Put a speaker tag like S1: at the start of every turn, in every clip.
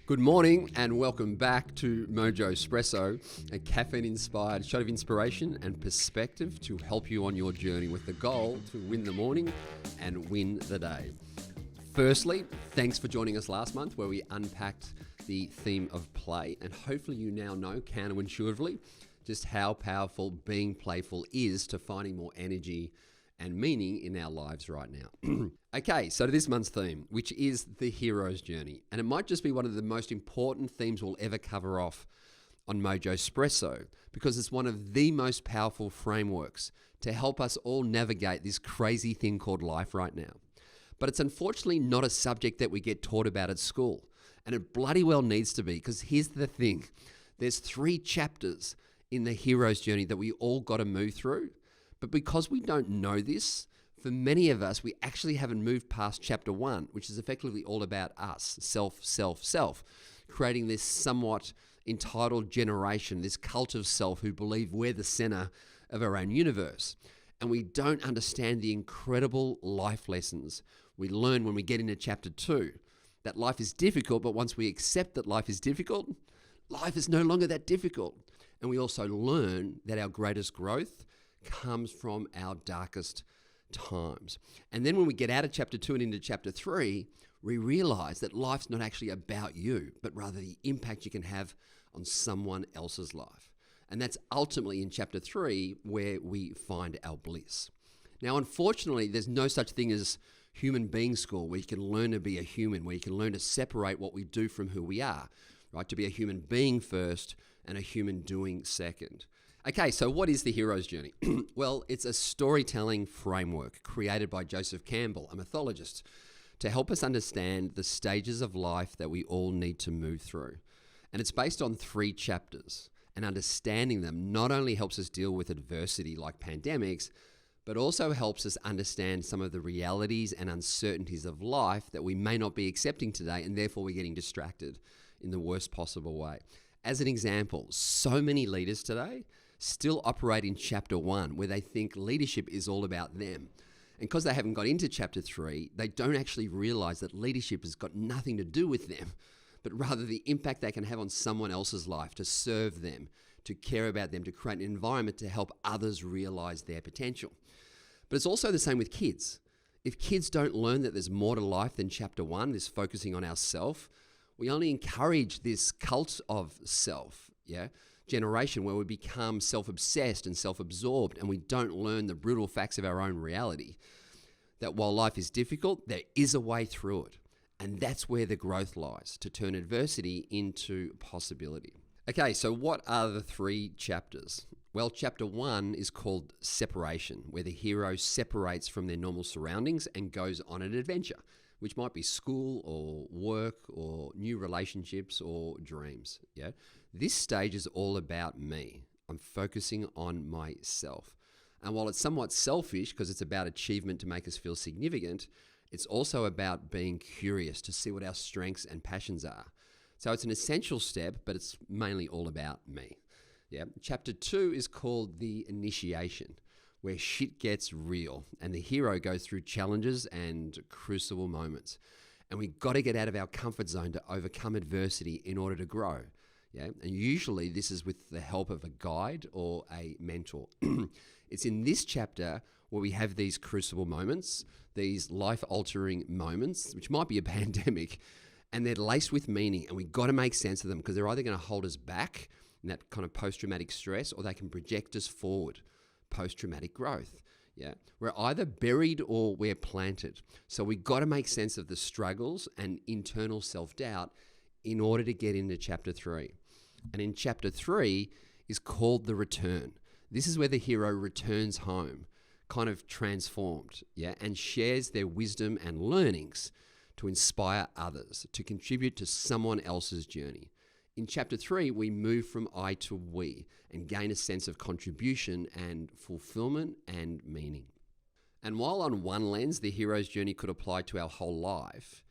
S1: Good morning and welcome back to Mojospresso, a caffeine-inspired shot of inspiration and perspective to help you on your journey with the goal to win the morning and win the day. Firstly, thanks for joining us last month where we unpacked the theme of play, and hopefully you now know counterintuitively just how powerful being playful is to finding more energy and meaning in our lives right now. Okay, so to this month's theme, which is the hero's journey. And it might just be one of the most important themes we'll ever cover off on Mojospresso, because it's one of the most powerful frameworks to help us all navigate this crazy thing called life right now. But it's unfortunately not a subject that we get taught about at school. And it bloody well needs to be, because here's the thing. There's 3 chapters in the hero's journey that we all got to move through. But because we don't know this, for many of us, we actually haven't moved past chapter 1, which is effectively all about us, self, creating this somewhat entitled generation, this cult of self who believe we're the center of our own universe. And we don't understand the incredible life lessons we learn when we get into chapter 2, that life is difficult, but once we accept that life is difficult, life is no longer that difficult. And we also learn that our greatest growth comes from our darkest times. And then when we get out of chapter 2 and into chapter 3, we realize that life's not actually about you, but rather the impact you can have on someone else's life. And that's ultimately in chapter 3 where we find our bliss. Now, unfortunately, there's no such thing as human being school where you can learn to be a human, where you can learn to separate what we do from who we are, right? To be a human being first and a human doing second. Okay, so what is the hero's journey? Well, it's a storytelling framework created by Joseph Campbell, a mythologist, to help us understand the stages of life that we all need to move through. And it's based on 3 chapters, and understanding them not only helps us deal with adversity like pandemics, but also helps us understand some of the realities and uncertainties of life that we may not be accepting today, and therefore we're getting distracted in the worst possible way. As an example, so many leaders today still operate in chapter 1 where they think leadership is all about them. And because they haven't got into chapter 3, they don't actually realize that leadership has got nothing to do with them, but rather the impact they can have on someone else's life, to serve them, to care about them, to create an environment to help others realize their potential. But it's also the same with kids. If kids don't learn that there's more to life than chapter 1, this focusing on ourself, we only encourage this cult of self, generation where we become self-obsessed and self-absorbed, and we don't learn the brutal facts of our own reality. That while life is difficult, there is a way through it. And that's where the growth lies, to turn adversity into possibility. Okay, so what are the 3 chapters? Well, chapter 1 is called Separation, where the hero separates from their normal surroundings and goes on an adventure, which might be school or work or new relationships or dreams. This stage is all about me. I'm focusing on myself. And while it's somewhat selfish because it's about achievement to make us feel significant, it's also about being curious to see what our strengths and passions are. So it's an essential step, but it's mainly all about me. Chapter 2 is called The Initiation, where shit gets real and the hero goes through challenges and crucible moments. And we got to get out of our comfort zone to overcome adversity in order to grow. And usually this is with the help of a guide or a mentor. It's in this chapter where we have these crucible moments, these life-altering moments, which might be a pandemic, and they're laced with meaning, and we got to make sense of them because they're either going to hold us back in that kind of post-traumatic stress, or they can project us forward, post-traumatic growth. We're either buried or we're planted. So we got to make sense of the struggles and internal self-doubt in order to get into chapter 3. And in chapter 3 is called The Return. This is where the hero returns home, kind of transformed, and shares their wisdom and learnings to inspire others, to contribute to someone else's journey. In chapter 3, we move from I to we and gain a sense of contribution and fulfillment and meaning. And while on one lens, the hero's journey could apply to our whole life,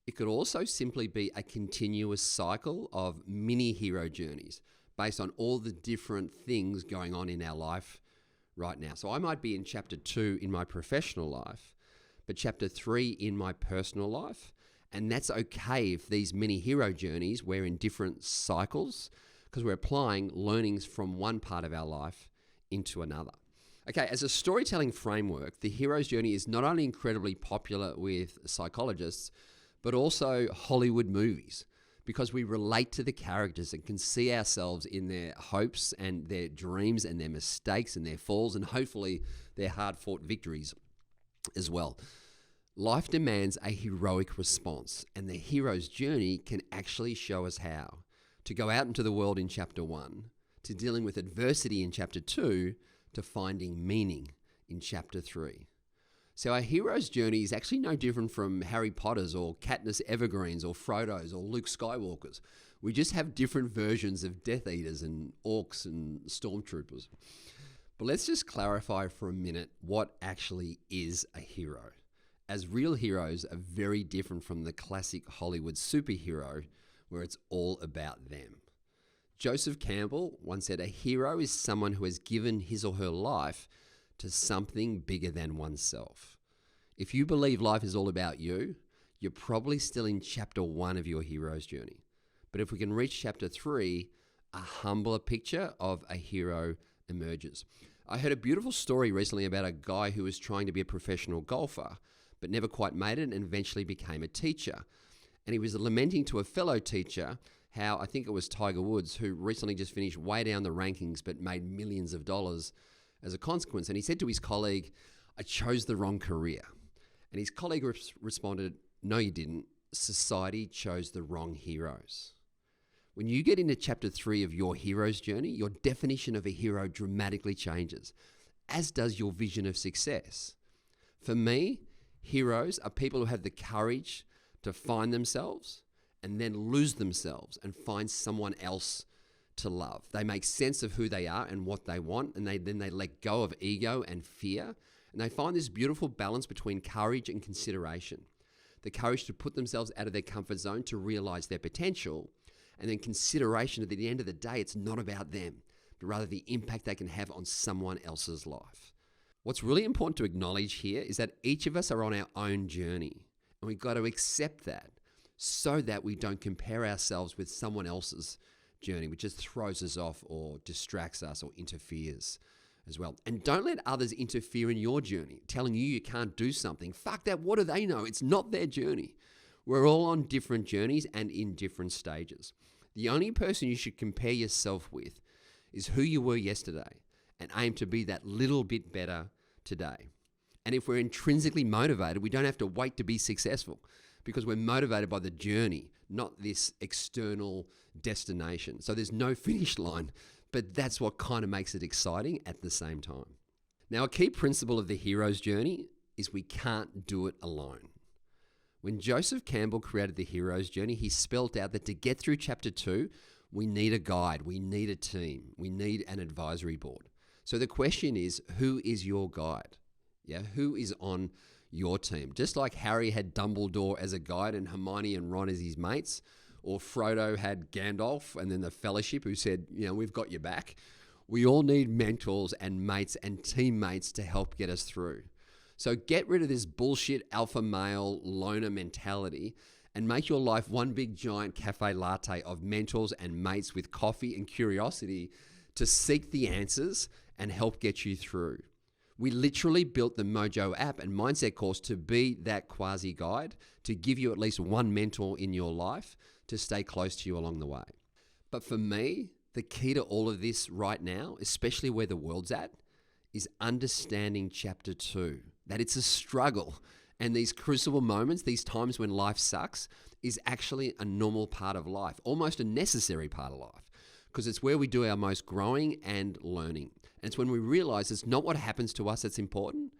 S1: it could also simply be a continuous cycle of mini hero journeys based on all the different things going on in our life right now. So I might be in chapter 2 in my professional life, but chapter 3 in my personal life, And that's okay if these mini hero journeys, we're in different cycles because we're applying learnings from one part of our life into another. Okay, as a storytelling framework, the hero's journey is not only incredibly popular with psychologists, but also Hollywood movies, because we relate to the characters and can see ourselves in their hopes and their dreams and their mistakes and their falls and hopefully their hard-fought victories as well. Life demands a heroic response, and the hero's journey can actually show us how. To go out into the world in chapter 1, to dealing with adversity in chapter 2, to finding meaning in chapter 3. So our hero's journey is actually no different from Harry Potter's or Katniss Evergreen's or Frodo's or Luke Skywalker's. We just have different versions of Death Eaters and Orcs and Stormtroopers. But let's just clarify for a minute what actually is a hero, as real heroes are very different from the classic Hollywood superhero where it's all about them. Joseph Campbell once said, "A hero is someone who has given his or her life to something bigger than oneself." If you believe life is all about you, you're probably still in chapter 1 of your hero's journey. But if we can reach chapter 3, a humbler picture of a hero emerges. I heard a beautiful story recently about a guy who was trying to be a professional golfer, but never quite made it and eventually became a teacher. And he was lamenting to a fellow teacher how, I think it was Tiger Woods, who recently just finished way down the rankings but made millions of dollars as a consequence. And he said to his colleague, "I chose the wrong career." And his colleague responded, "No, you didn't. Society chose the wrong heroes." When you get into chapter 3 of your hero's journey, your definition of a hero dramatically changes, as does your vision of success. For me, heroes are people who have the courage to find themselves and then lose themselves and find someone else to love. They make sense of who they are and what they want, and then they let go of ego and fear, and they find this beautiful balance between courage and consideration. The courage to put themselves out of their comfort zone to realize their potential, and then consideration that at the end of the day, it's not about them, but rather the impact they can have on someone else's life. What's really important to acknowledge here is that each of us are on our own journey, and we've got to accept that so that we don't compare ourselves with someone else's journey, which just throws us off or distracts us or interferes as well. And don't let others interfere in your journey, telling you can't do something. Fuck that, what do they know? It's not their journey. We're all on different journeys and in different stages. The only person you should compare yourself with is who you were yesterday and aim to be that little bit better today. And if we're intrinsically motivated, we don't have to wait to be successful because we're motivated by the journey, not this external destination. So there's no finish line, but that's what kind of makes it exciting at the same time. Now, a key principle of the hero's journey is we can't do it alone. When Joseph Campbell created the hero's journey, he spelled out that to get through chapter 2, we need a guide, we need a team, we need an advisory board. So the question is, who is your guide? Yeah, who is on your team? Just like Harry had Dumbledore as a guide and Hermione and Ron as his mates, or Frodo had Gandalf and then the Fellowship who said, we've got your back. We all need mentors and mates and teammates to help get us through. So get rid of this bullshit alpha male loner mentality and make your life one big giant cafe latte of mentors and mates with coffee and curiosity to seek the answers and help get you through. We literally built the Mojo app and mindset course to be that quasi guide, to give you at least one mentor in your life to stay close to you along the way. But for me, the key to all of this right now, especially where the world's at, is understanding chapter 2, that it's a struggle. And these crucible moments, these times when life sucks, is actually a normal part of life, almost a necessary part of life, because it's where we do our most growing and learning. And it's when we realize it's not what happens to us that's important,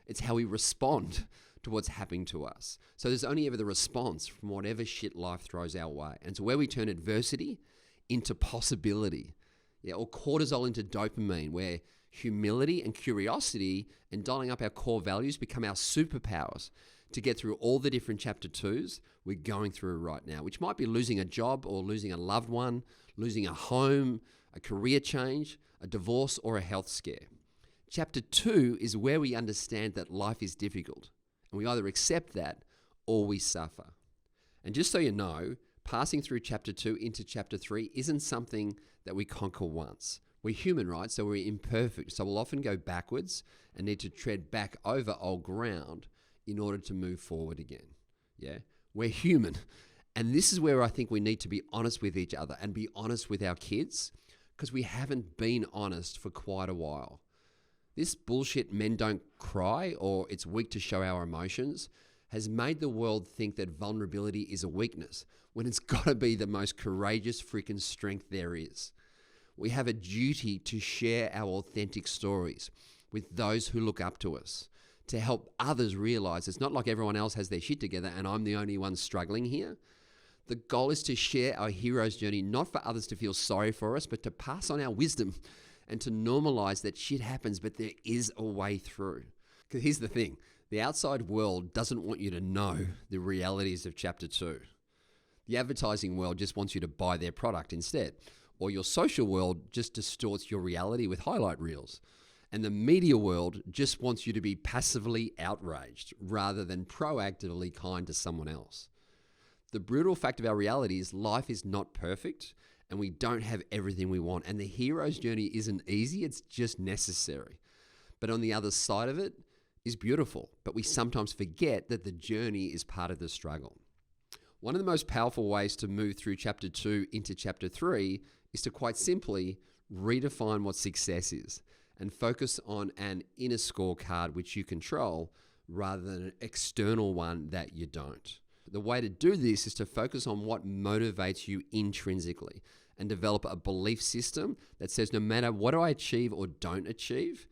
S1: it's how we respond to what's happening to us. So there's only ever the response from whatever shit life throws our way. And it's where we turn adversity into possibility, or cortisol into dopamine, where humility and curiosity and dialing up our core values become our superpowers to get through all the different chapter 2s we're going through right now, which might be losing a job or losing a loved one, losing a home, a career change, a divorce, or a health scare. Chapter 2 is where we understand that life is difficult, and we either accept that or we suffer. And just so you know, passing through chapter 2 into chapter 3 isn't something that we conquer once. We're human, right? So we're imperfect. So we'll often go backwards and need to tread back over old ground in order to move forward again. Yeah, we're human. And this is where I think we need to be honest with each other and be honest with our kids, because we haven't been honest for quite a while. This bullshit men don't cry or it's weak to show our emotions has made the world think that vulnerability is a weakness when it's got to be the most courageous freaking strength there is. We have a duty to share our authentic stories with those who look up to us, to help others realize it's not like everyone else has their shit together and I'm the only one struggling here. The goal is to share our hero's journey, not for others to feel sorry for us, but to pass on our wisdom and to normalize that shit happens, but there is a way through. Because here's the thing, the outside world doesn't want you to know the realities of chapter 2. The advertising world just wants you to buy their product instead. Or your social world just distorts your reality with highlight reels. And the media world just wants you to be passively outraged rather than proactively kind to someone else. The brutal fact of our reality is life is not perfect and we don't have everything we want. And the hero's journey isn't easy, it's just necessary. But on the other side of it is beautiful. But we sometimes forget that the journey is part of the struggle. One of the most powerful ways to move through chapter 2 into chapter 3 is to quite simply redefine what success is and focus on an inner scorecard which you control rather than an external one that you don't. The way to do this is to focus on what motivates you intrinsically and develop a belief system that says no matter what I achieve or don't achieve,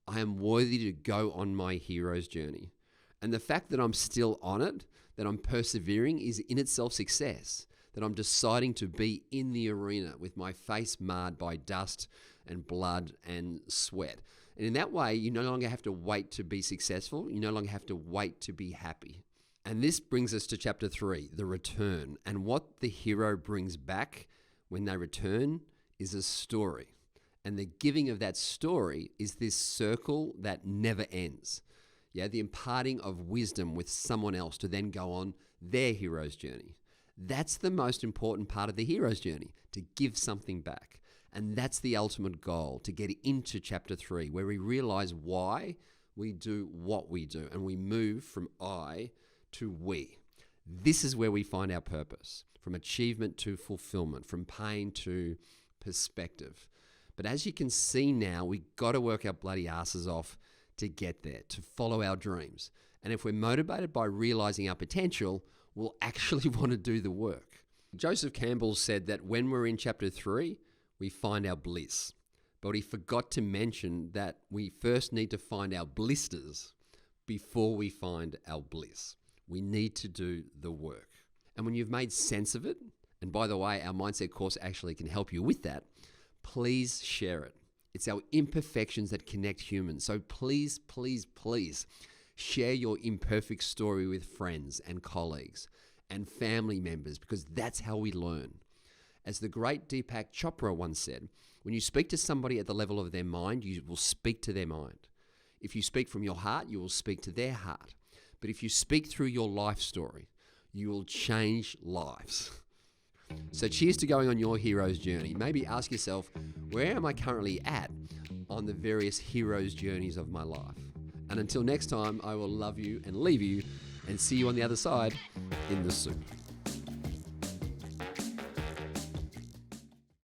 S1: I am worthy to go on my hero's journey. And the fact that I'm still on it, that I'm persevering, is in itself success. That I'm deciding to be in the arena with my face marred by dust and blood and sweat. And in that way, you no longer have to wait to be successful. You no longer have to wait to be happy. And this brings us to chapter 3, the return. And what the hero brings back when they return is a story. And the giving of that story is this circle that never ends. Yeah, the imparting of wisdom with someone else to then go on their hero's journey. That's the most important part of the hero's journey, to give something back. And that's the ultimate goal, to get into chapter 3, where we realize why we do what we do and we move from I to we. This is where we find our purpose, from achievement to fulfillment, from pain to perspective. But as you can see now, we got to work our bloody asses off to get there, to follow our dreams. And if we're motivated by realizing our potential, we'll actually want to do the work. Joseph Campbell said that when we're in chapter 3, we find our bliss. But he forgot to mention that we first need to find our blisters before we find our bliss. We need to do the work. And when you've made sense of it, and by the way, our mindset course actually can help you with that, please share it. It's our imperfections that connect humans. So please, please, please share your imperfect story with friends and colleagues and family members, because that's how we learn. As the great Deepak Chopra once said, when you speak to somebody at the level of their mind, you will speak to their mind. If you speak from your heart, you will speak to their heart. But if you speak through your life story, you will change lives. So cheers to going on your hero's journey. Maybe ask yourself, where am I currently at on the various hero's journeys of my life? And until next time, I will love you and leave you and see you on the other side in the soup.